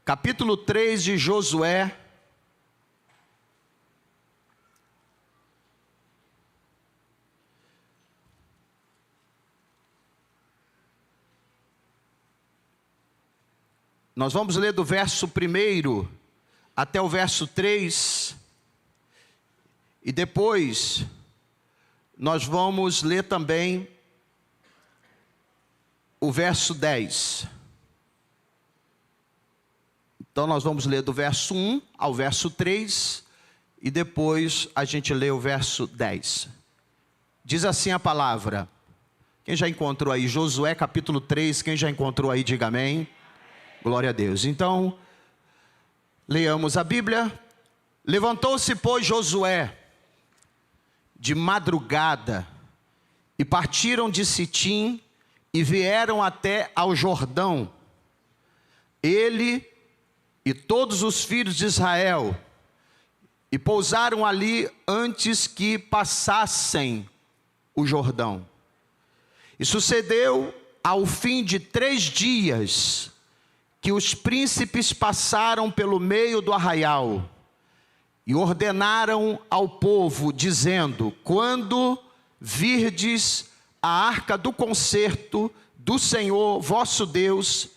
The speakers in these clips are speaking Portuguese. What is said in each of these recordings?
capítulo 3 de Josué. Nós vamos ler do verso 1 até o verso 3. E depois nós vamos ler também o verso 10. Então nós vamos ler do verso 1 ao verso 3. E depois a gente lê o verso 10. Diz assim a palavra. Quem já encontrou aí? Josué capítulo 3. Quem já encontrou aí, diga amém. Glória a Deus. Então, leamos a Bíblia. Levantou-se, pois, Josué de madrugada, e partiram de Sitim, e vieram até ao Jordão, ele e todos os filhos de Israel, e pousaram ali antes que passassem o Jordão. E sucedeu ao fim de 3 dias, que os príncipes passaram pelo meio do arraial, e ordenaram ao povo, dizendo: quando virdes a arca do concerto do Senhor vosso Deus,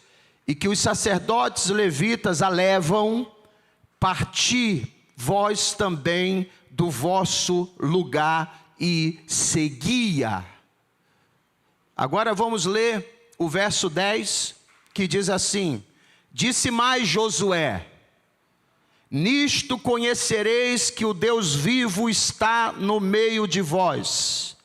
e que os sacerdotes levitas a levam, parti vós também do vosso lugar e seguia. Agora vamos ler o verso 10, que diz assim: disse mais Josué: nisto conhecereis que o Deus vivo está no meio de vós,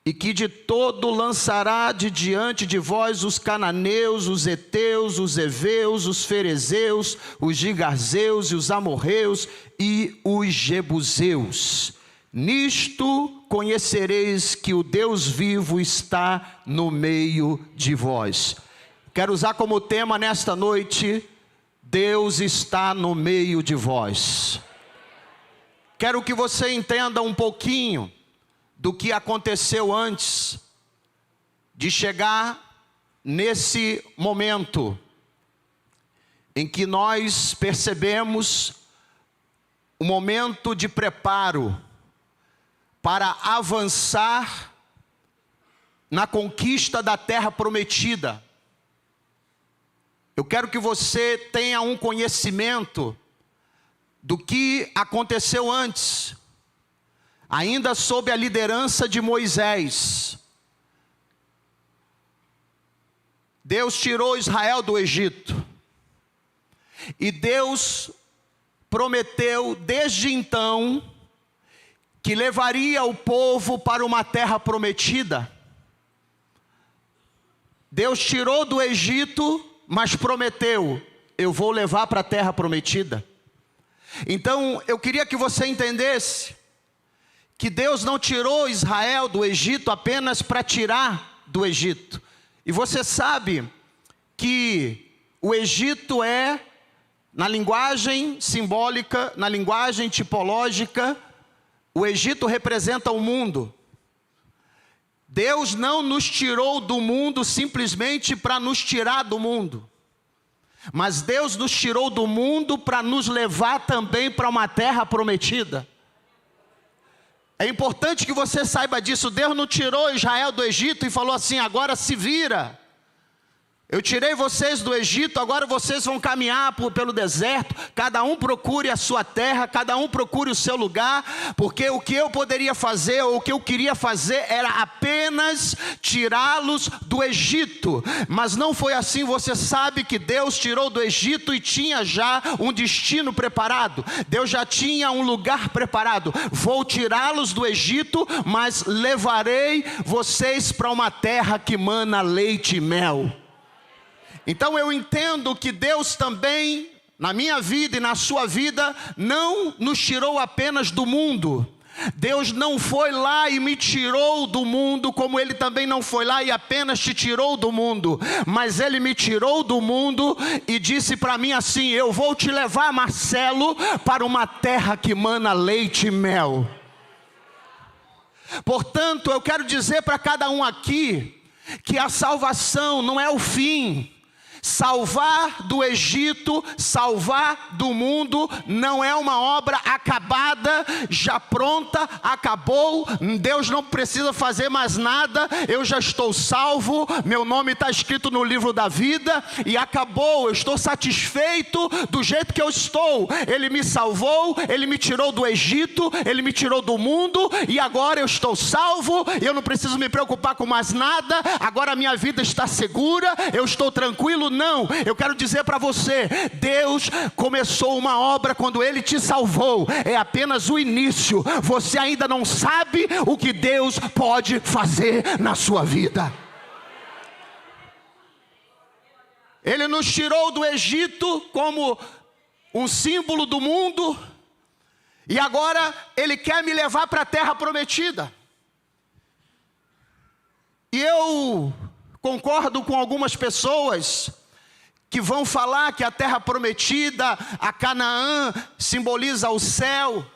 e que de todo lançará de diante de vós os cananeus, os heteus, os heveus, os ferezeus, os gigarzeus e os amorreus e os jebuseus. Nisto conhecereis que o Deus vivo está no meio de vós. Quero usar como tema nesta noite: Deus está no meio de vós. Quero que você entenda um pouquinho do que aconteceu antes de chegar nesse momento em que nós percebemos o momento de preparo para avançar na conquista da terra prometida. Eu quero que você tenha um conhecimento do que aconteceu antes, ainda sob a liderança de Moisés. Deus tirou Israel do Egito, e Deus prometeu desde então que levaria o povo para uma terra prometida. Deus tirou do Egito, mas prometeu: eu vou levar para a terra prometida. Então eu queria que você entendesse que Deus não tirou Israel do Egito apenas para tirar do Egito. E você sabe que o Egito é, na linguagem simbólica, na linguagem tipológica, o Egito representa o mundo. Deus não nos tirou do mundo simplesmente para nos tirar do mundo, mas Deus nos tirou do mundo para nos levar também para uma terra prometida. É importante que você saiba disso. Deus não tirou Israel do Egito e falou assim: agora se vira. Eu tirei vocês do Egito, agora vocês vão caminhar pelo deserto. Cada um procure a sua terra, cada um procure o seu lugar. Porque o que eu poderia fazer, ou o que eu queria fazer, era apenas tirá-los do Egito. Mas não foi assim. Você sabe que Deus tirou do Egito e tinha já um destino preparado. Deus já tinha um lugar preparado. Vou tirá-los do Egito, mas levarei vocês para uma terra que mana leite e mel. Então eu entendo que Deus também, na minha vida e na sua vida, não nos tirou apenas do mundo. Deus não foi lá e me tirou do mundo, como Ele também não foi lá e apenas te tirou do mundo. Mas Ele me tirou do mundo e disse para mim assim: eu vou te levar, Marcelo, para uma terra que mana leite e mel. Portanto, eu quero dizer para cada um aqui que a salvação não é o fim. Salvar do Egito, salvar do mundo, não é uma obra acabada, já pronta, acabou. Deus não precisa fazer mais nada, eu já estou salvo, meu nome está escrito no livro da vida e acabou. Eu estou satisfeito do jeito que eu estou. Ele me salvou, Ele me tirou do Egito, Ele me tirou do mundo e agora eu estou salvo. Eu não preciso me preocupar com mais nada, agora a minha vida está segura, eu estou tranquilo. Não, eu quero dizer para você, Deus começou uma obra quando Ele te salvou, é apenas o início. Você ainda não sabe o que Deus pode fazer na sua vida. Ele nos tirou do Egito como um símbolo do mundo, e agora Ele quer me levar para a terra prometida. E eu concordo com algumas pessoas que vão falar que a terra prometida, a Canaã, simboliza o céu.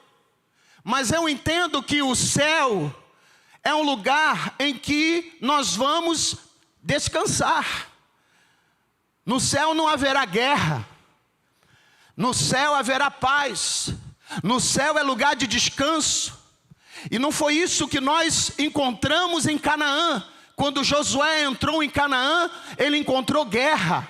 Mas eu entendo que o céu é um lugar em que nós vamos descansar. No céu não haverá guerra. No céu haverá paz. No céu é lugar de descanso. E não foi isso que nós encontramos em Canaã. Quando Josué entrou em Canaã, ele encontrou guerra.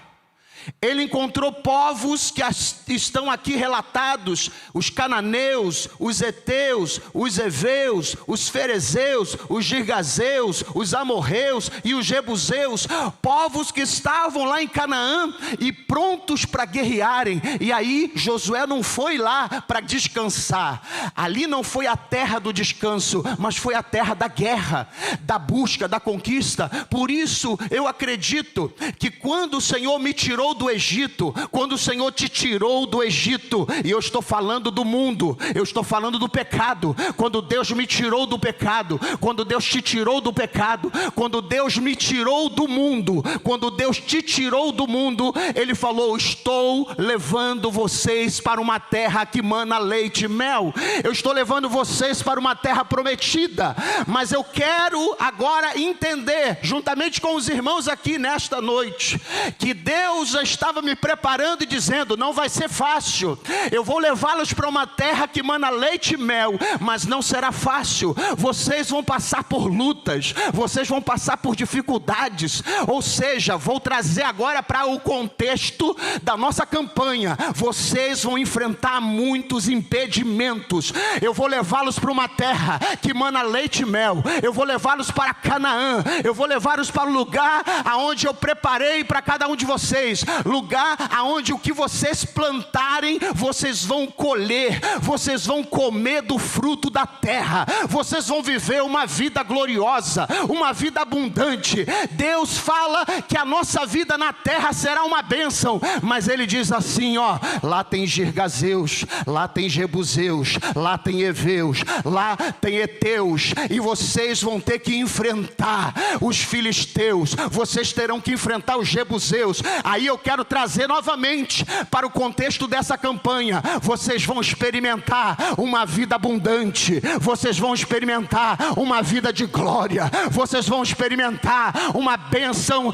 Ele encontrou povos que estão aqui relatados: os cananeus, os heteus, os heveus, os ferezeus, os girgazeus, os amorreus e os jebuseus. Povos que estavam lá em Canaã e prontos para guerrearem. E aí Josué não foi lá para descansar. Ali não foi a terra do descanso, mas foi a terra da guerra, da busca, da conquista. Por isso eu acredito que quando o Senhor me tirou do Egito, quando o Senhor te tirou do Egito, e eu estou falando do mundo, eu estou falando do pecado, quando Deus me tirou do pecado, quando Deus te tirou do pecado, quando Deus me tirou do mundo, quando Deus te tirou do mundo, Ele falou: estou levando vocês para uma terra que mana leite e mel. Eu estou levando vocês para uma terra prometida. Mas eu quero agora entender, juntamente com os irmãos aqui nesta noite, que Deus já estava me preparando e dizendo: não vai ser fácil, eu vou levá-los para uma terra que mana leite e mel, mas não será fácil. Vocês vão passar por lutas, vocês vão passar por dificuldades. Ou seja, vou trazer agora para o contexto da nossa campanha: vocês vão enfrentar muitos impedimentos. Eu vou levá-los para uma terra que mana leite e mel, eu vou levá-los para Canaã, eu vou levá-los para o lugar aonde eu preparei para cada um de vocês, lugar aonde o que vocês plantarem, vocês vão colher, vocês vão comer do fruto da terra, vocês vão viver uma vida gloriosa, uma vida abundante. Deus fala que a nossa vida na terra será uma bênção, mas Ele diz assim: ó, lá tem girgazeus, lá tem jebuseus, lá tem heveus, lá tem heteus, e vocês vão ter que enfrentar os filisteus, vocês terão que enfrentar os jebuseus. Aí eu quero trazer novamente para o contexto dessa campanha: vocês vão experimentar uma vida abundante, vocês vão experimentar uma vida de glória, vocês vão experimentar uma bênção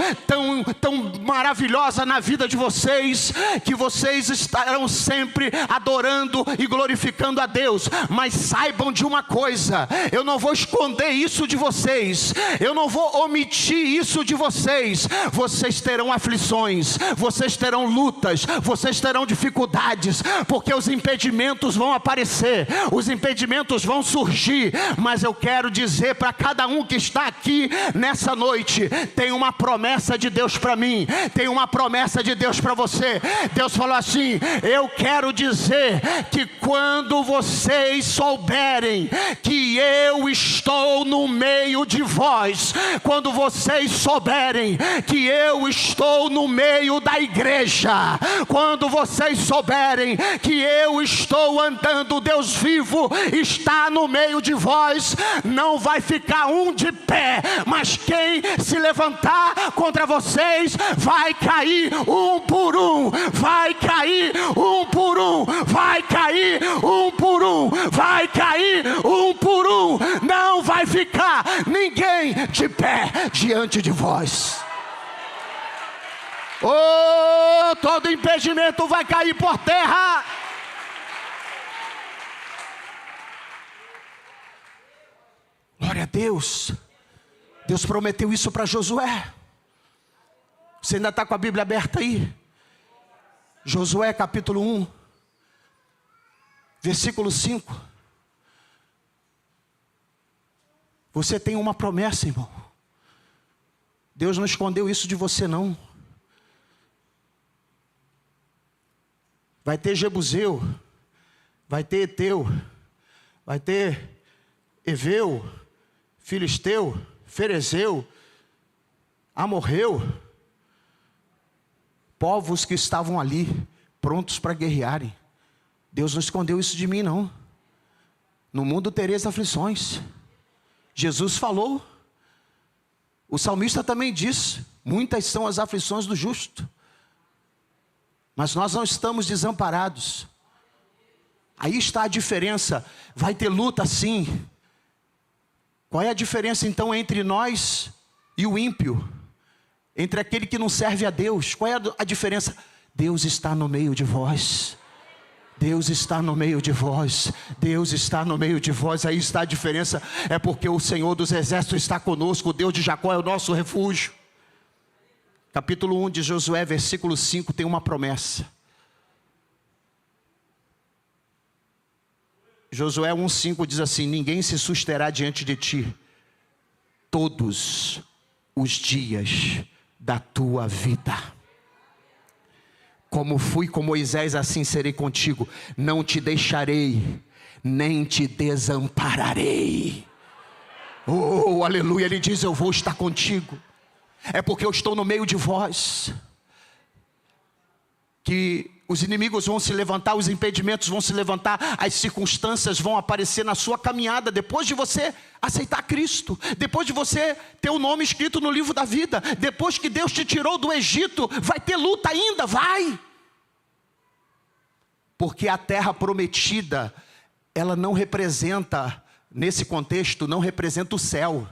tão maravilhosa na vida de vocês, que vocês estarão sempre adorando e glorificando a Deus. Mas saibam de uma coisa: eu não vou esconder isso de vocês, eu não vou omitir isso de vocês. Vocês terão aflições, vocês terão lutas, vocês terão dificuldades, porque os impedimentos vão aparecer, os impedimentos vão surgir. Mas eu quero dizer para cada um que está aqui nessa noite: tem uma promessa de Deus para mim, tem uma promessa de Deus para você. Deus falou assim: eu quero dizer que quando vocês souberem que eu estou no meio de vós, quando vocês souberem que eu estou no meio da igreja, quando vocês souberem que eu estou andando, Deus vivo está no meio de vós, não vai ficar um de pé, mas quem se levantar contra vocês vai cair um por um, vai cair um por um, vai cair um por um, vai cair um por um. Não vai ficar ninguém de pé diante de vós. Oh, todo impedimento vai cair por terra. Glória a Deus. Deus prometeu isso para Josué. Você ainda está com a Bíblia aberta aí? Josué capítulo 1, versículo 5. Você tem uma promessa, irmão. Deus não escondeu isso de você, não. Vai ter Jebuseu, vai ter Eteu, vai ter Eveu, Filisteu, Ferezeu, Amorreu, povos que estavam ali, prontos para guerrearem. Deus não escondeu isso de mim, não. No mundo tereis aflições. Jesus falou. O salmista também diz: muitas são as aflições do justo, mas nós não estamos desamparados. Aí está a diferença. Vai ter luta sim. Qual é a diferença então entre nós e o ímpio? Entre aquele que não serve a Deus? Qual é a diferença? Deus está no meio de vós. Deus está no meio de vós. Deus está no meio de vós. Aí está a diferença. É porque o Senhor dos Exércitos está conosco. O Deus de Jacó é o nosso refúgio. Capítulo 1 de Josué, versículo 5, tem uma promessa. Josué 1,5 diz assim: ninguém se susterá diante de ti todos os dias da tua vida. Como fui com Moisés, assim serei contigo. Não te deixarei, nem te desampararei. Oh, aleluia. Ele diz: eu vou estar contigo. É porque eu estou no meio de vós que os inimigos vão se levantar, os impedimentos vão se levantar, as circunstâncias vão aparecer na sua caminhada, depois de você aceitar Cristo, depois de você ter o nome escrito no livro da vida, depois que Deus te tirou do Egito, vai ter luta ainda, vai. Porque a terra prometida, ela não representa, nesse contexto, não representa o céu,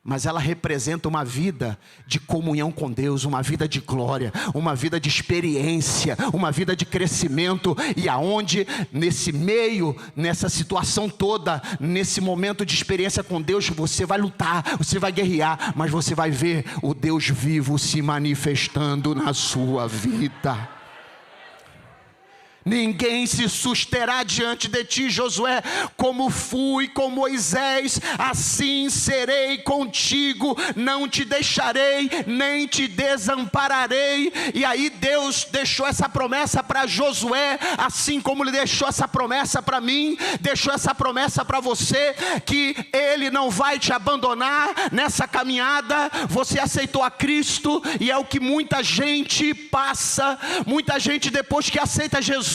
mas ela representa uma vida de comunhão com Deus, uma vida de glória, uma vida de experiência, uma vida de crescimento. E aonde nesse meio, nessa situação toda, nesse momento de experiência com Deus, você vai lutar, você vai guerrear, mas você vai ver o Deus vivo se manifestando na sua vida. Ninguém se susterá diante de ti, Josué. Como fui com Moisés, assim serei contigo. Não te deixarei, nem te desampararei. E aí Deus deixou essa promessa para Josué, assim como Ele deixou essa promessa para mim, deixou essa promessa para você, que Ele não vai te abandonar nessa caminhada. Você aceitou a Cristo, e é o que muita gente passa. Muita gente, depois que aceita Jesus,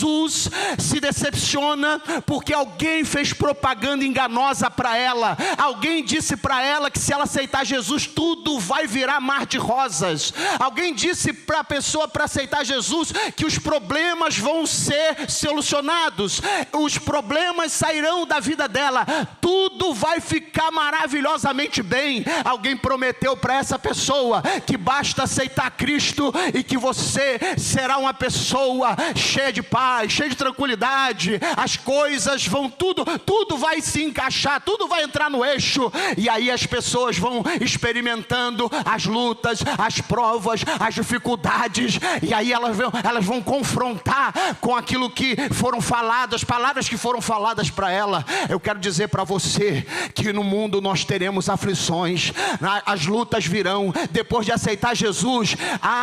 se decepciona porque alguém fez propaganda enganosa para ela. Alguém disse para ela que se ela aceitar Jesus, tudo vai virar mar de rosas. Alguém disse para a pessoa, para aceitar Jesus, que os problemas vão ser solucionados, os problemas sairão da vida dela, tudo vai ficar maravilhosamente bem. Alguém prometeu para essa pessoa que basta aceitar Cristo e que você será uma pessoa cheia de paz, cheio de tranquilidade, as coisas vão, tudo vai se encaixar, tudo vai entrar no eixo. E aí as pessoas vão experimentando as lutas, as provas, as dificuldades, e aí elas vão confrontar com aquilo que foram faladas, palavras que foram faladas para ela. Eu quero dizer para você que no mundo nós teremos aflições, as lutas virão. Depois de aceitar Jesus,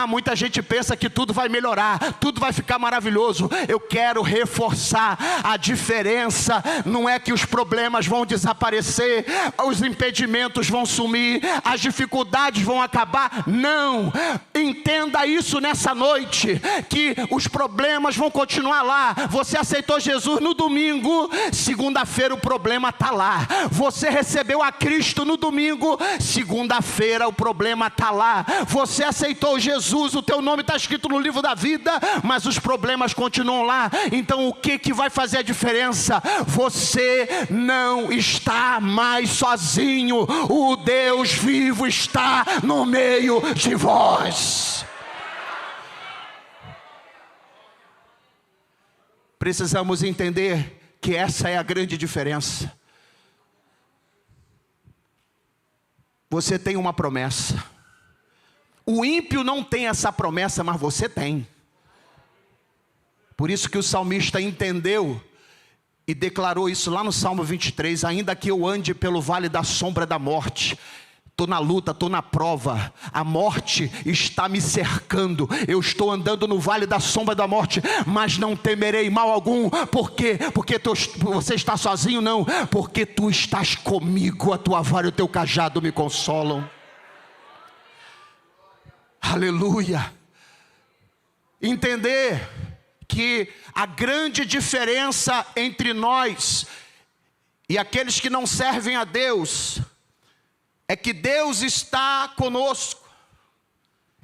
muita gente pensa que tudo vai melhorar, tudo vai ficar maravilhoso. Eu quero reforçar a diferença. Não é que os problemas vão desaparecer, os impedimentos vão sumir, as dificuldades vão acabar. Não, entenda isso nessa noite, que os problemas vão continuar lá. Você aceitou Jesus no domingo, segunda-feira o problema está lá. Você recebeu a Cristo no domingo, segunda-feira o problema está lá. Você aceitou Jesus, o teu nome está escrito no livro da vida, mas os problemas continuam lá. Então o que vai fazer a diferença? Você não está mais sozinho. O Deus vivo está no meio de vós. precisamos entender que essa é a grande diferença. Você tem uma promessa. O ímpio não tem essa promessa, mas você tem. Por isso que o salmista entendeu e declarou isso lá no Salmo 23. Ainda que eu ande pelo vale da sombra da morte, estou na luta, estou na prova, a morte está me cercando, eu estou andando no vale da sombra da morte, mas não temerei mal algum. Por quê? Porque você está sozinho? Não, porque tu estás comigo, a tua vara e o teu cajado me consolam. Aleluia. Entender que a grande diferença entre nós e aqueles que não servem a Deus é que Deus está conosco.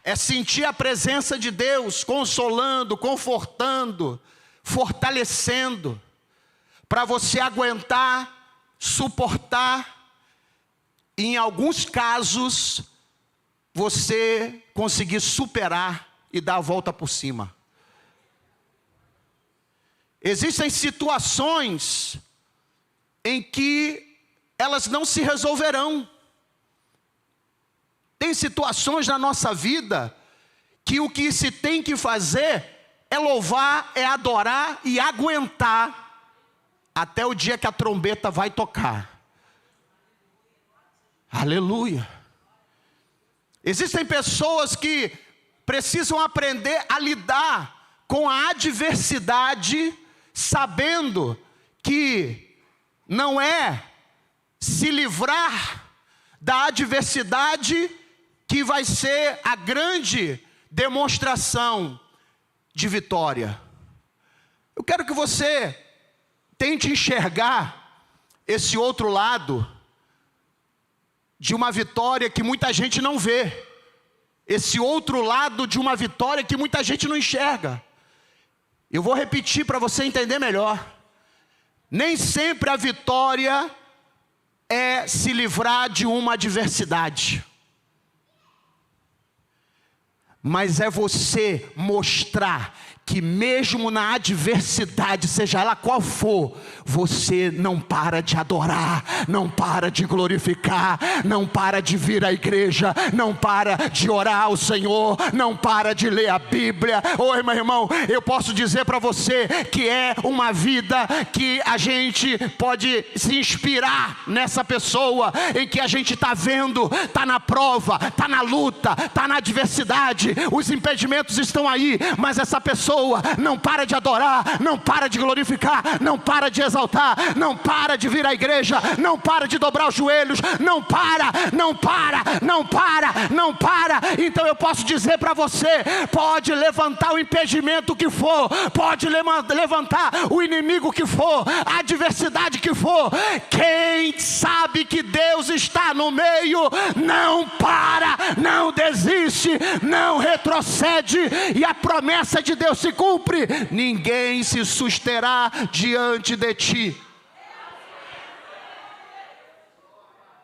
É sentir a presença de Deus consolando, confortando, fortalecendo, para você aguentar, suportar, e em alguns casos você conseguir superar e dar a volta por cima. Existem situações em que elas não se resolverão. Tem situações na nossa vida que o que se tem que fazer é louvar, é adorar e aguentar até o dia que a trombeta vai tocar. Aleluia. Existem pessoas que precisam aprender a lidar com a adversidade, sabendo que não é se livrar da adversidade que vai ser a grande demonstração de vitória. Eu quero que você tente enxergar esse outro lado de uma vitória que muita gente não vê. Esse outro lado de uma vitória que muita gente não enxerga. Eu vou repetir para você entender melhor. Nem sempre a vitória é se livrar de uma adversidade, mas é você mostrar que mesmo na adversidade, seja ela qual for, você não para de adorar, não para de glorificar, não para de vir à igreja, não para de orar ao Senhor, não para de ler a Bíblia. Oi, meu irmão, eu posso dizer para você que é uma vida que a gente pode se inspirar nessa pessoa, em que a gente está vendo, está na prova, está na luta, está na adversidade, os impedimentos estão aí, mas essa pessoa não para de adorar, não para de glorificar, não para de exaltar, não para de vir à igreja, não para de dobrar os joelhos, não para. Então eu posso dizer para você, pode levantar o impedimento que for, pode levantar o inimigo que for, a adversidade que for, quem sabe que Deus está no meio, não para, não desiste, não retrocede, e a promessa de Deus se cumpre: ninguém se susterá diante de ti.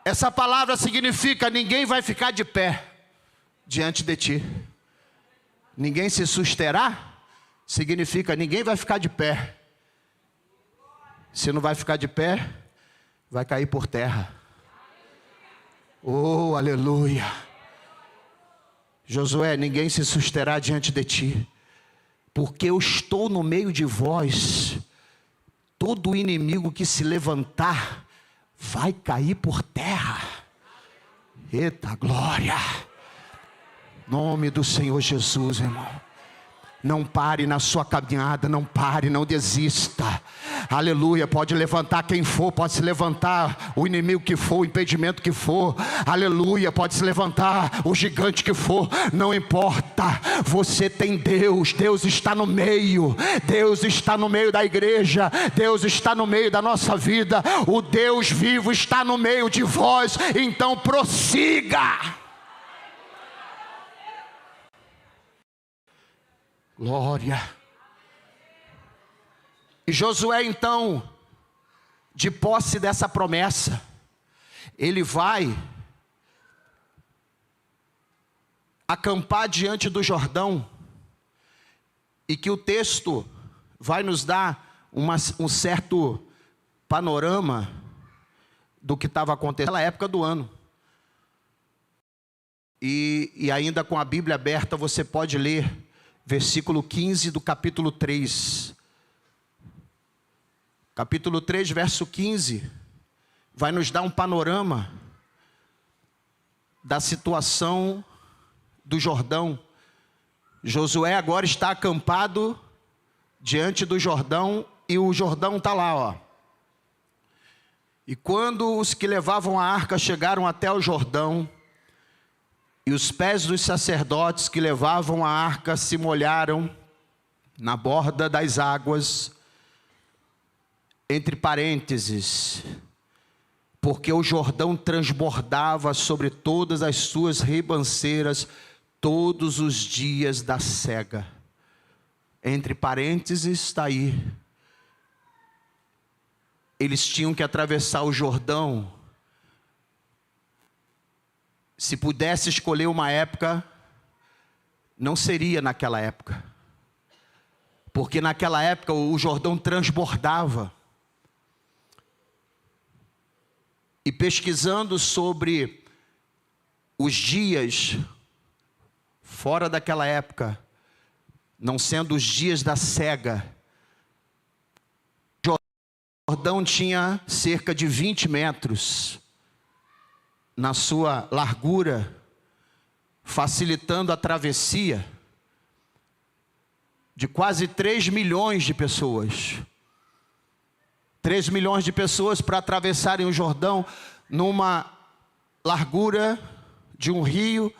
Essa palavra significa: ninguém vai ficar de pé diante de ti. Ninguém se susterá significa: ninguém vai ficar de pé. Se não vai ficar de pé, vai cair por terra. Oh, aleluia. Josué, ninguém se susterá diante de ti, porque eu estou no meio de vós. Todo inimigo que se levantar vai cair por terra. Eita glória. Nome do Senhor Jesus, irmão. Não pare na sua caminhada, não pare, não desista. Aleluia, pode levantar quem for, pode se levantar o inimigo que for, o impedimento que for. Aleluia, pode se levantar o gigante que for, não importa. Você tem Deus, Deus está no meio. Deus está no meio da igreja, Deus está no meio da nossa vida. O Deus vivo está no meio de vós, então prossiga. Glória. E Josué então, de posse dessa promessa, ele vai acampar diante do Jordão, e que o texto vai nos dar um certo panorama do que estava acontecendo naquela época do ano. E ainda com a Bíblia aberta, você pode ler versículo 15 do capítulo 3. Capítulo 3, verso 15, vai nos dar um panorama da situação do Jordão. Josué agora está acampado diante do Jordão, e o Jordão está lá, ó. E quando os que levavam a arca chegaram até o Jordão, e os pés dos sacerdotes que levavam a arca se molharam na borda das águas, entre parênteses, porque o Jordão transbordava sobre todas as suas ribanceiras todos os dias da sega. Entre parênteses está aí. Eles tinham que atravessar o Jordão. Se pudesse escolher uma época, não seria naquela época. Porque naquela época o Jordão transbordava. E pesquisando sobre os dias fora daquela época, não sendo os dias da sega, o Jordão tinha cerca de 20 metros na sua largura, facilitando a travessia de quase 3 milhões de pessoas. 3 milhões de pessoas para atravessarem o Jordão numa largura de um rio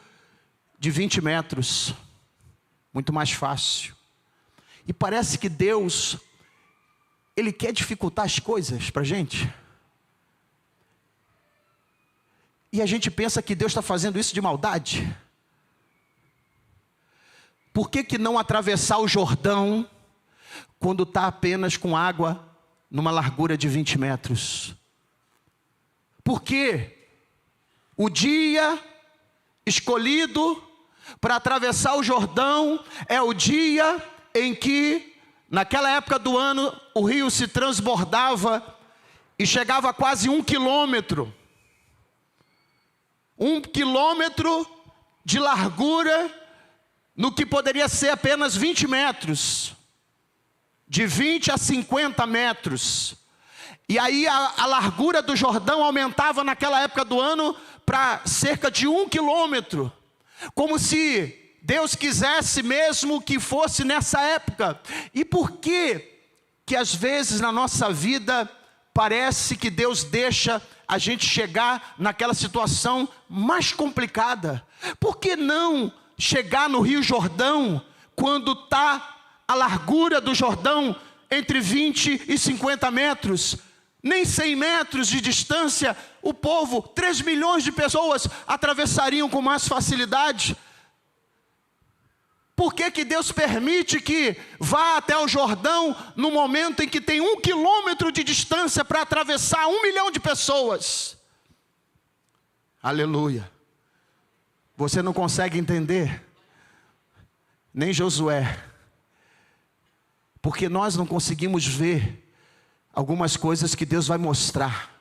de 20 metros. Muito mais fácil. E parece que Deus, Ele quer dificultar as coisas para a gente. E a gente pensa que Deus está fazendo isso de maldade. Por que não atravessar o Jordão quando está apenas com água numa largura de 20 metros? Porque o dia escolhido para atravessar o Jordão é o dia em que, naquela época do ano, o rio se transbordava e chegava a quase 1 quilômetro. 1 quilômetro de largura no que poderia ser apenas 20 metros. De 20 a 50 metros. E aí a largura do Jordão aumentava naquela época do ano para cerca de 1 quilômetro. Como se Deus quisesse mesmo que fosse nessa época. E por que às vezes na nossa vida parece que Deus deixa a gente chegar naquela situação mais complicada? Por que não chegar no Rio Jordão quando está a largura do Jordão entre 20 e 50 metros? Nem 100 metros de distância, o povo, 3 milhões de pessoas atravessariam com mais facilidade. Por que Deus permite que vá até o Jordão no momento em que tem 1 quilômetro de distância para atravessar 1 milhão de pessoas? Aleluia. Você não consegue entender, nem Josué, porque nós não conseguimos ver algumas coisas que Deus vai mostrar.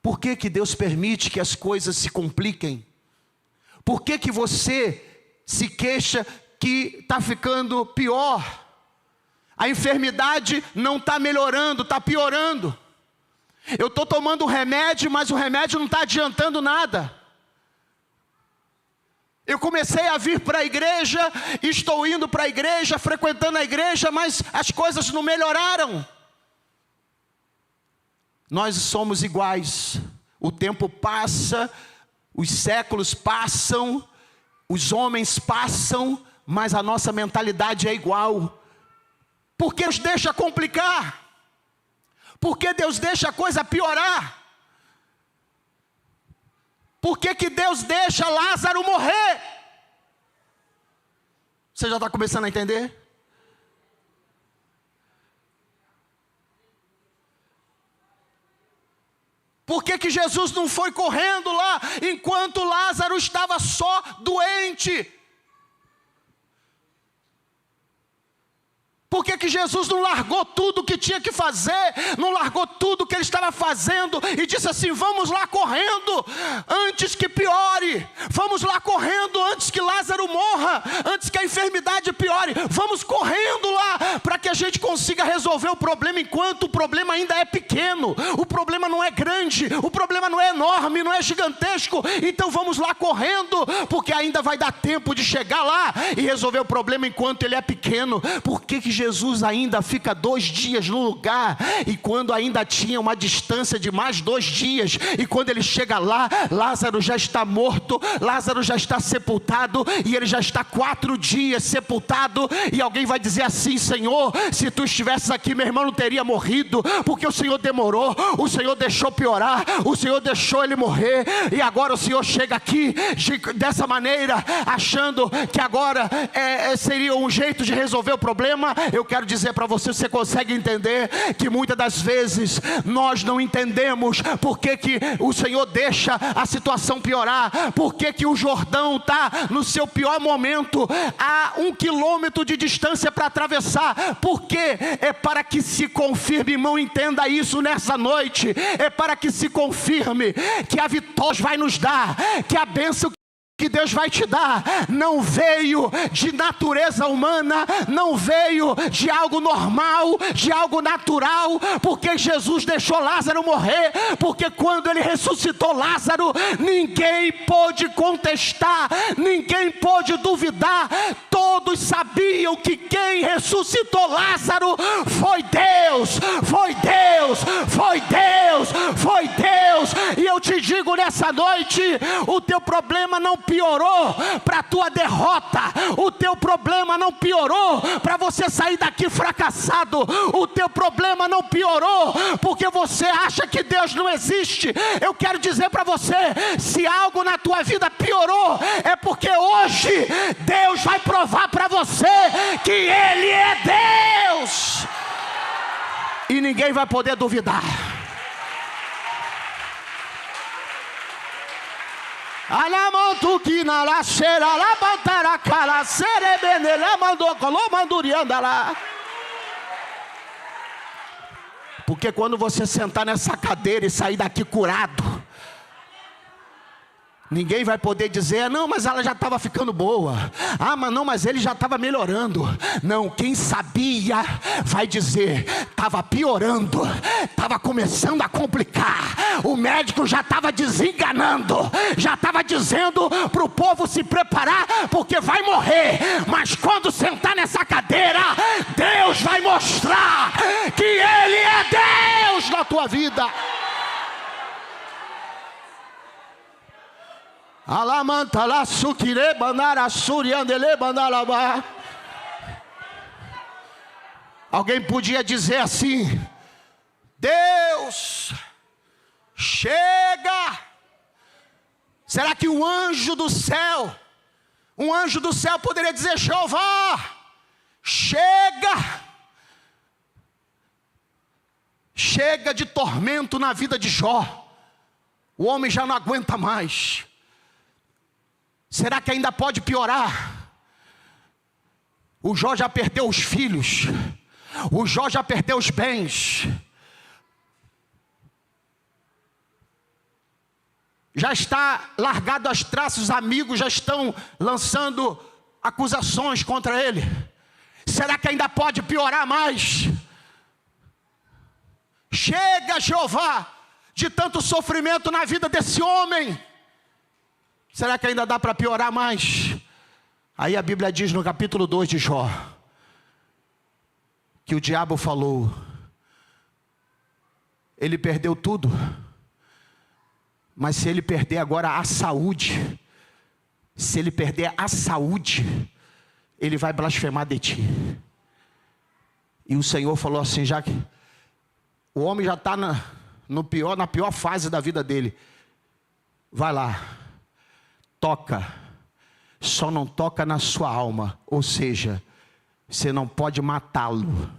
Por que Deus permite que as coisas se compliquem? Por que você se queixa que está ficando pior? A enfermidade não está melhorando, está piorando. Eu estou tomando remédio, mas o remédio não está adiantando nada. Eu comecei a vir para a igreja, estou indo para a igreja, frequentando a igreja, mas as coisas não melhoraram. Nós somos iguais. O tempo passa, os séculos passam, os homens passam, mas a nossa mentalidade é igual. Por que Deus deixa complicar? Por que Deus deixa a coisa piorar? Por que Deus deixa Lázaro morrer? Você já está começando a entender? Por que Jesus não foi correndo lá enquanto Lázaro estava só doente? Por que que Jesus não largou tudo o que tinha que fazer, não largou tudo o que ele estava fazendo e disse assim: vamos lá correndo, antes que piore, vamos lá correndo, antes que Lázaro morra, antes que a enfermidade piore, vamos correndo lá, para que a gente consiga resolver o problema, enquanto o problema ainda é pequeno, o problema não é grande, o problema não é enorme, não é gigantesco, então vamos lá correndo, porque ainda vai dar tempo de chegar lá e resolver o problema enquanto ele é pequeno. Por que Jesus ainda fica 2 dias no lugar, e quando ainda tinha uma distância de mais 2 dias, e quando ele chega lá, Lázaro já está morto, Lázaro já está sepultado, e ele já está 4 dias sepultado, e alguém vai dizer assim: Senhor, se tu estivesses aqui, meu irmão não teria morrido, porque o Senhor demorou, o Senhor deixou piorar, o Senhor deixou ele morrer, e agora o Senhor chega aqui dessa maneira, achando que agora seria um jeito de resolver o problema. Eu quero dizer para você, você consegue entender que muitas das vezes nós não entendemos por que que o Senhor deixa a situação piorar, por que que o Jordão está no seu pior momento, a 1 quilômetro de distância para atravessar, porque é para que se confirme, irmão, entenda isso nessa noite, é para que se confirme que a vitória vai nos dar, que a bênção que Deus vai te dar não veio de natureza humana, não veio de algo normal, de algo natural, porque Jesus deixou Lázaro morrer, porque quando ele ressuscitou Lázaro, ninguém pôde contestar, ninguém pôde duvidar, todos sabiam que quem ressuscitou Lázaro foi Deus, foi Deus, foi Deus, foi Deus. E eu te digo nessa noite, o teu problema não piorou para a tua derrota, o teu problema não piorou para você sair daqui fracassado, o teu problema não piorou porque você acha que Deus não existe. Eu quero dizer para você, se algo na tua vida piorou, é porque hoje Deus vai provar para você que Ele é Deus, e ninguém vai poder duvidar. Porque quando você sentar nessa cadeira e sair daqui curado, ninguém vai poder dizer: não, mas ela já estava ficando boa. Ah, mas não, mas ele já estava melhorando. Não, quem sabia vai dizer: estava piorando, estava começando a complicar. O médico já estava desenganando, já estava dizendo para o povo se preparar, porque vai morrer. Mas quando sentar nessa cadeira, Deus vai mostrar que Ele é Deus na tua vida. Alguém podia dizer assim: Deus, chega. Será que um anjo do céu poderia dizer: Jeová, chega. Chega de tormento na vida de Jó. O homem já não aguenta mais. Será que ainda pode piorar? O Jó já perdeu os filhos, o Jó já perdeu os bens, já está largado as traças, os amigos já estão lançando acusações contra ele. Será que ainda pode piorar mais? Chega, Jeová, de tanto sofrimento na vida desse homem. Será que ainda dá para piorar mais? Aí a Bíblia diz no capítulo 2 de Jó, que o diabo falou: ele perdeu tudo, mas se ele perder agora a saúde, se ele perder a saúde, ele vai blasfemar de ti. E o Senhor falou assim: já que o homem já está na pior fase da vida dele, vai lá, toca, só não toca na sua alma. Ou seja, você não pode matá-lo,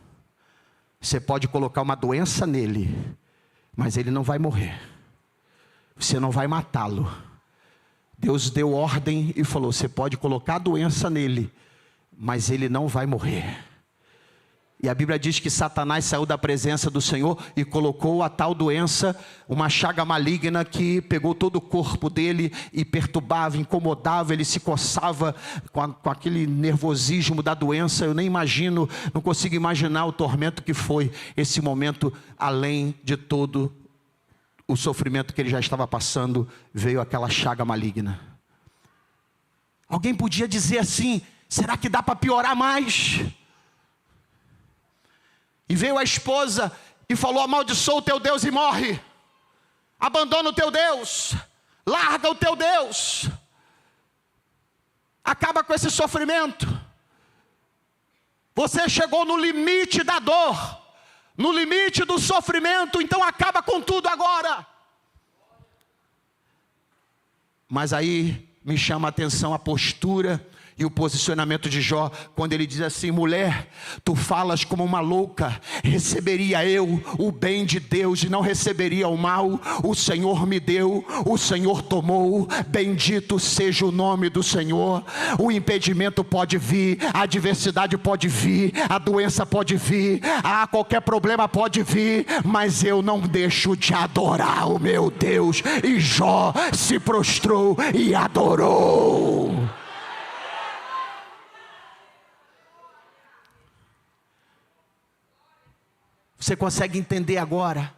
você pode colocar uma doença nele, mas ele não vai morrer. Você não vai matá-lo. Deus deu ordem e falou: você pode colocar a doença nele, mas ele não vai morrer. E a Bíblia diz que Satanás saiu da presença do Senhor e colocou a tal doença, uma chaga maligna que pegou todo o corpo dele e perturbava, incomodava, ele se coçava com aquele nervosismo da doença. Eu nem imagino, não consigo imaginar o tormento que foi esse momento, além de todo o sofrimento que ele já estava passando, veio aquela chaga maligna. Alguém podia dizer assim: será que dá para piorar mais? E veio a esposa e falou: amaldiçoa o teu Deus e morre. Abandona o teu Deus. Larga o teu Deus. Acaba com esse sofrimento. Você chegou no limite da dor, no limite do sofrimento, então acaba com tudo agora. Mas aí me chama a atenção a postura e o posicionamento de Jó, quando ele diz assim: mulher, tu falas como uma louca, receberia eu o bem de Deus e não receberia o mal? O Senhor me deu, o Senhor tomou, bendito seja o nome do Senhor. O impedimento pode vir, a adversidade pode vir, a doença pode vir, qualquer problema pode vir, mas eu não deixo de adorar o meu Deus. E Jó se prostrou e adorou. Você consegue entender agora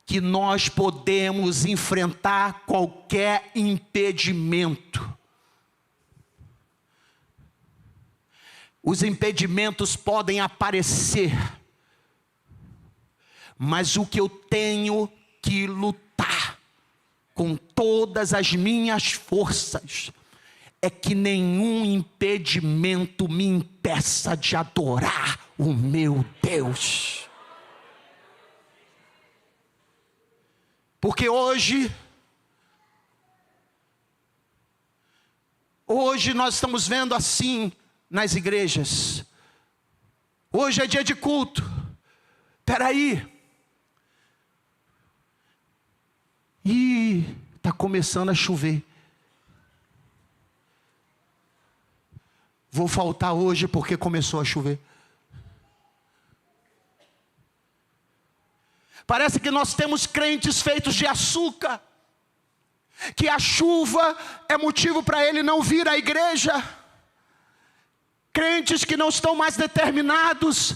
que nós podemos enfrentar qualquer impedimento. Os impedimentos podem aparecer, mas o que eu tenho que lutar com todas as minhas forças é que nenhum impedimento me impeça de adorar o meu Deus. Porque hoje nós estamos vendo assim nas igrejas. Hoje é dia de culto. Espera aí. E está começando a chover. Vou faltar hoje porque começou a chover. Parece que nós temos crentes feitos de açúcar, que a chuva é motivo para ele não vir à igreja. Crentes que não estão mais determinados,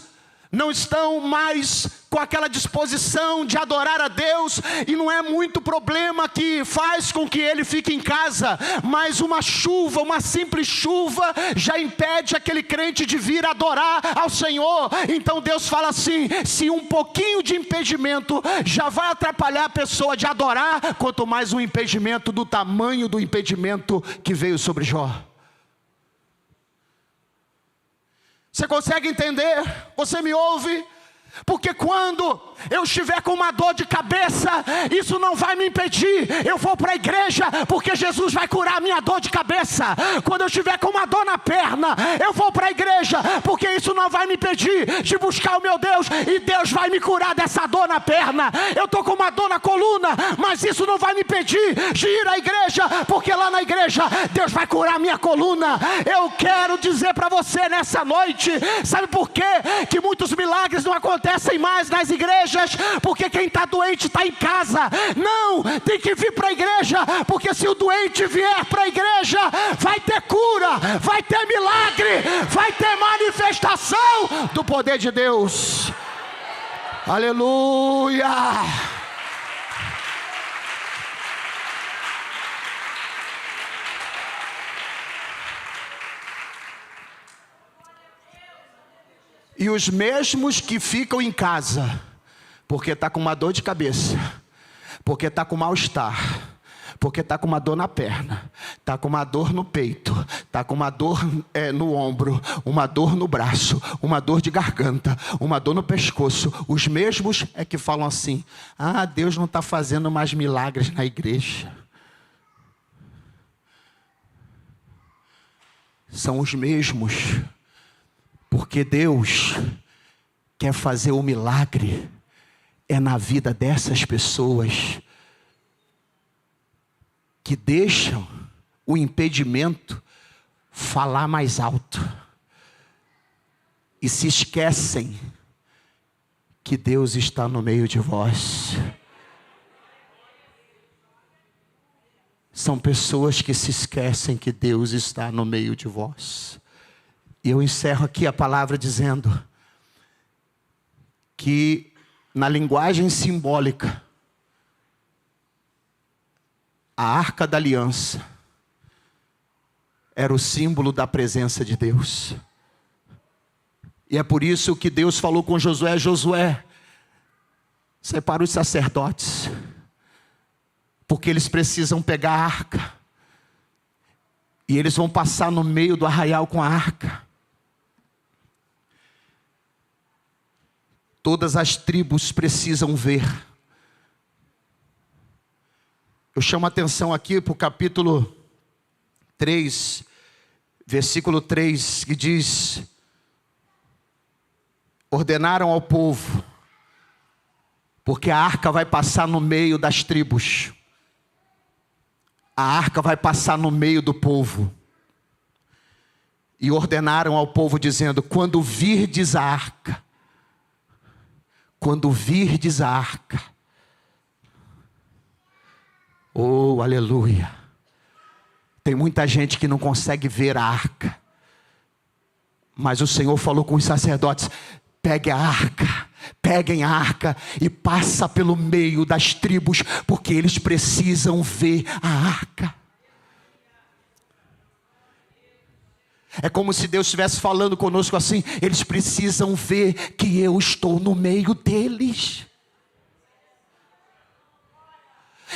não estão mais com aquela disposição de adorar a Deus, e não é muito problema que faz com que ele fique em casa, mas uma chuva, uma simples chuva, já impede aquele crente de vir adorar ao Senhor. Então Deus fala assim: se um pouquinho de impedimento já vai atrapalhar a pessoa de adorar, quanto mais um impedimento do tamanho do impedimento que veio sobre Jó. Você consegue entender? Você me ouve? Porque quando eu estiver com uma dor de cabeça, isso não vai me impedir. Eu vou para a igreja porque Jesus vai curar a minha dor de cabeça. Quando eu estiver com uma dor na perna, eu vou para a igreja porque isso não vai me impedir de buscar o meu Deus, e Deus vai me curar dessa dor na perna. Eu estou com uma dor na coluna, mas isso não vai me impedir de ir à igreja, porque lá na igreja Deus vai curar a minha coluna. Eu quero dizer para você nessa noite, sabe por quê que muitos milagres não acontecem mais nas igrejas? Porque quem está doente está em casa. Não, tem que vir para a igreja, porque se o doente vier para a igreja, vai ter cura, vai ter milagre, vai ter manifestação do poder de Deus. Aleluia! E os mesmos que ficam em casa porque está com uma dor de cabeça, porque está com mal-estar, porque está com uma dor na perna, está com uma dor no peito, está com uma dor no ombro, uma dor no braço, uma dor de garganta, uma dor no pescoço. Os mesmos é que falam assim: ah, Deus não está fazendo mais milagres na igreja. São os mesmos, porque Deus quer fazer o milagre na vida dessas pessoas que deixam o impedimento falar mais alto. e se esquecem que Deus está no meio de vós. São pessoas que se esquecem que Deus está no meio de vós. E eu encerro aqui a palavra dizendo que na linguagem simbólica, a arca da aliança era o símbolo da presença de Deus. E é por isso que Deus falou com Josué: Josué, separa os sacerdotes, porque eles precisam pegar a arca, e eles vão passar no meio do arraial com a arca. Todas as tribos precisam ver. Eu chamo a atenção aqui para o capítulo 3, versículo 3, que diz: ordenaram ao povo, porque a arca vai passar no meio das tribos. A arca vai passar no meio do povo. E ordenaram ao povo dizendo: quando virdes a arca, quando virdes a arca, oh, aleluia. Tem muita gente que não consegue ver a arca, mas o Senhor falou com os sacerdotes: pegue a arca, peguem a arca e passa pelo meio das tribos, porque eles precisam ver a arca. É como se Deus estivesse falando conosco assim: eles precisam ver que eu estou no meio deles.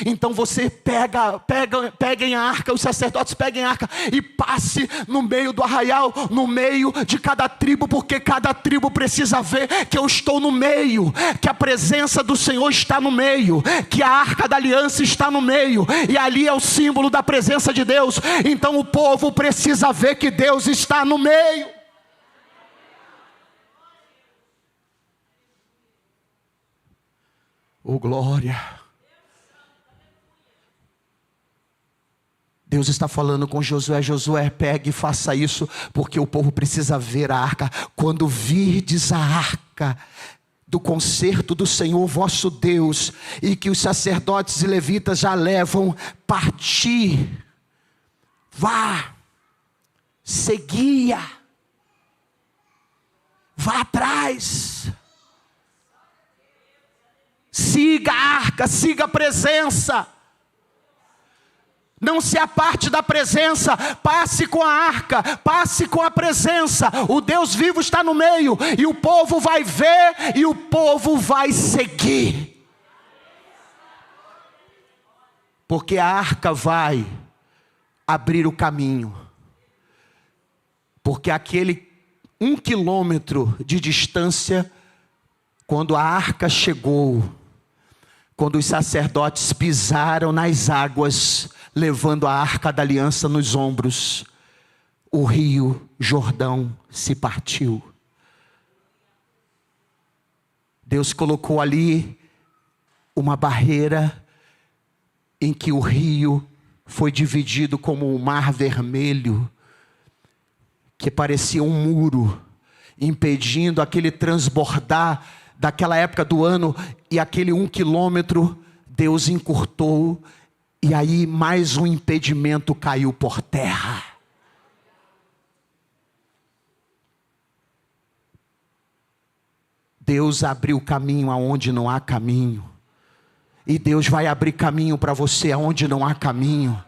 Então você peguem a arca, os sacerdotes peguem a arca e passe no meio do arraial, no meio de cada tribo, porque cada tribo precisa ver que eu estou no meio, que a presença do Senhor está no meio, que a arca da aliança está no meio, e ali é o símbolo da presença de Deus. Então o povo precisa ver que Deus está no meio. Oh, glória! Deus está falando com Josué: Josué, pegue e faça isso, porque o povo precisa ver a arca. Quando virdes a arca do concerto do Senhor vosso Deus, e que os sacerdotes e levitas já levam, parti, vá, seguia, vá atrás, siga a arca, siga a presença. Não se aparte da presença, passe com a arca, passe com a presença. O Deus vivo está no meio, e o povo vai ver, e o povo vai seguir. Porque a arca vai abrir o caminho. Porque aquele 1 quilômetro de distância, quando a arca chegou, quando os sacerdotes pisaram nas águas, levando a arca da aliança nos ombros, o rio Jordão se partiu. Deus colocou ali uma barreira em que o rio foi dividido como um mar vermelho, que parecia um muro, impedindo aquele transbordar daquela época do ano, e aquele 1 quilômetro Deus encurtou. E aí mais um impedimento caiu por terra. Deus abriu caminho aonde não há caminho. E Deus vai abrir caminho para você aonde não há caminho.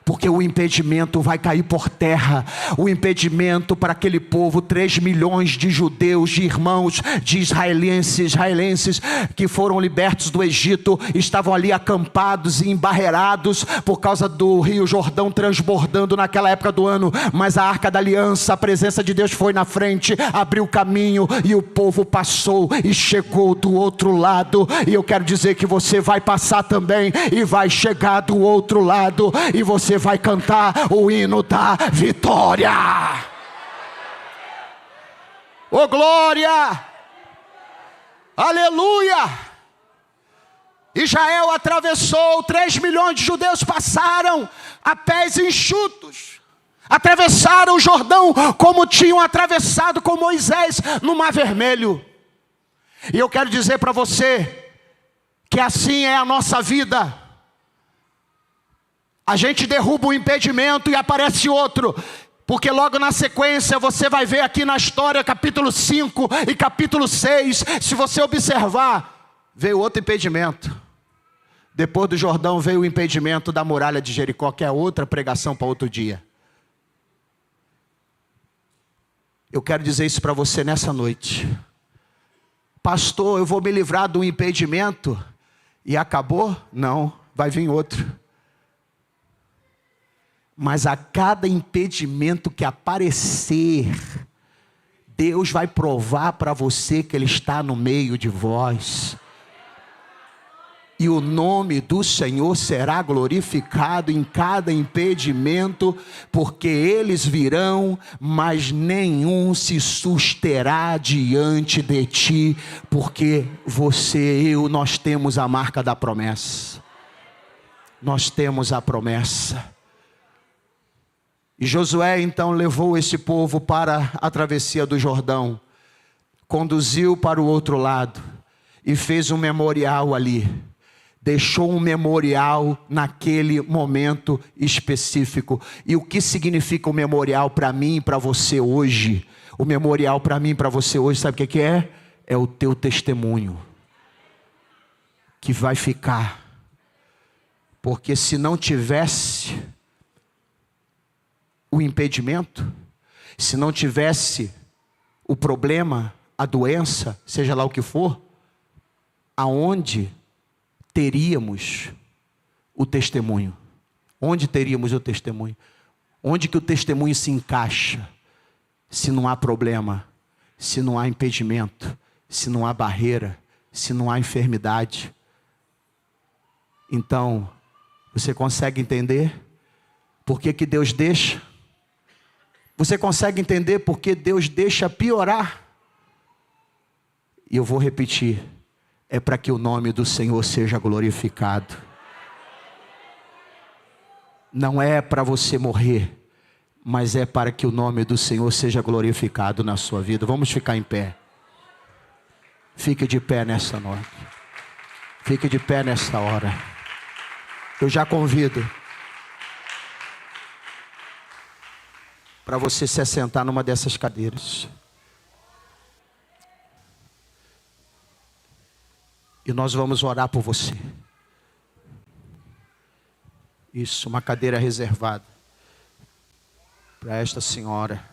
Porque o impedimento vai cair por terra. O impedimento para aquele povo, 3 milhões de judeus, de irmãos, de israelenses que foram libertos do Egito, estavam ali acampados e embarreirados por causa do rio Jordão transbordando naquela época do ano. Mas a arca da aliança, a presença de Deus foi na frente, abriu caminho, e o povo passou e chegou do outro lado. E eu quero dizer que você vai passar também e vai chegar do outro lado, e você vai cantar o hino da vitória. Oh, glória! Aleluia! Israel atravessou, 3 milhões de judeus passaram a pés enxutos, Atravessaram o Jordão como tinham atravessado com Moisés no Mar Vermelho. E eu quero dizer para você que assim é a nossa vida. A gente derruba um impedimento e aparece outro. Porque logo na sequência você vai ver aqui na história capítulo 5 e capítulo 6. Se você observar, veio outro impedimento. Depois do Jordão veio o impedimento da muralha de Jericó, que é outra pregação para outro dia. Eu quero dizer isso para você nessa noite. Pastor, eu vou me livrar do impedimento e acabou? Não, vai vir outro. Mas a cada impedimento que aparecer, Deus vai provar para você que Ele está no meio de vós. E o nome do Senhor será glorificado em cada impedimento, porque eles virão, mas nenhum se susterá diante de ti, porque você e eu, nós temos a marca da promessa. Nós temos a promessa. E Josué então levou esse povo para a travessia do Jordão, conduziu para o outro lado e fez um memorial ali. Deixou um memorial naquele momento específico. E o que significa o memorial para mim e para você hoje? O memorial para mim e para você hoje, sabe o que é? É o teu testemunho que vai ficar. Porque se não tivesse o impedimento, se não tivesse o problema, a doença, seja lá o que for, aonde teríamos o testemunho? Onde teríamos o testemunho? Onde que o testemunho se encaixa? Se não há problema, se não há impedimento, se não há barreira, se não há enfermidade. Então, você consegue entender por que Deus deixa? Você consegue entender por que Deus deixa piorar? E eu vou repetir. É para que o nome do Senhor seja glorificado. Não é para você morrer, mas é para que o nome do Senhor seja glorificado na sua vida. Vamos ficar em pé. Fique de pé nessa noite. Fique de pé nessa hora. Eu já convido para você se assentar numa dessas cadeiras. E nós vamos orar por você. Isso, uma cadeira reservada para esta senhora.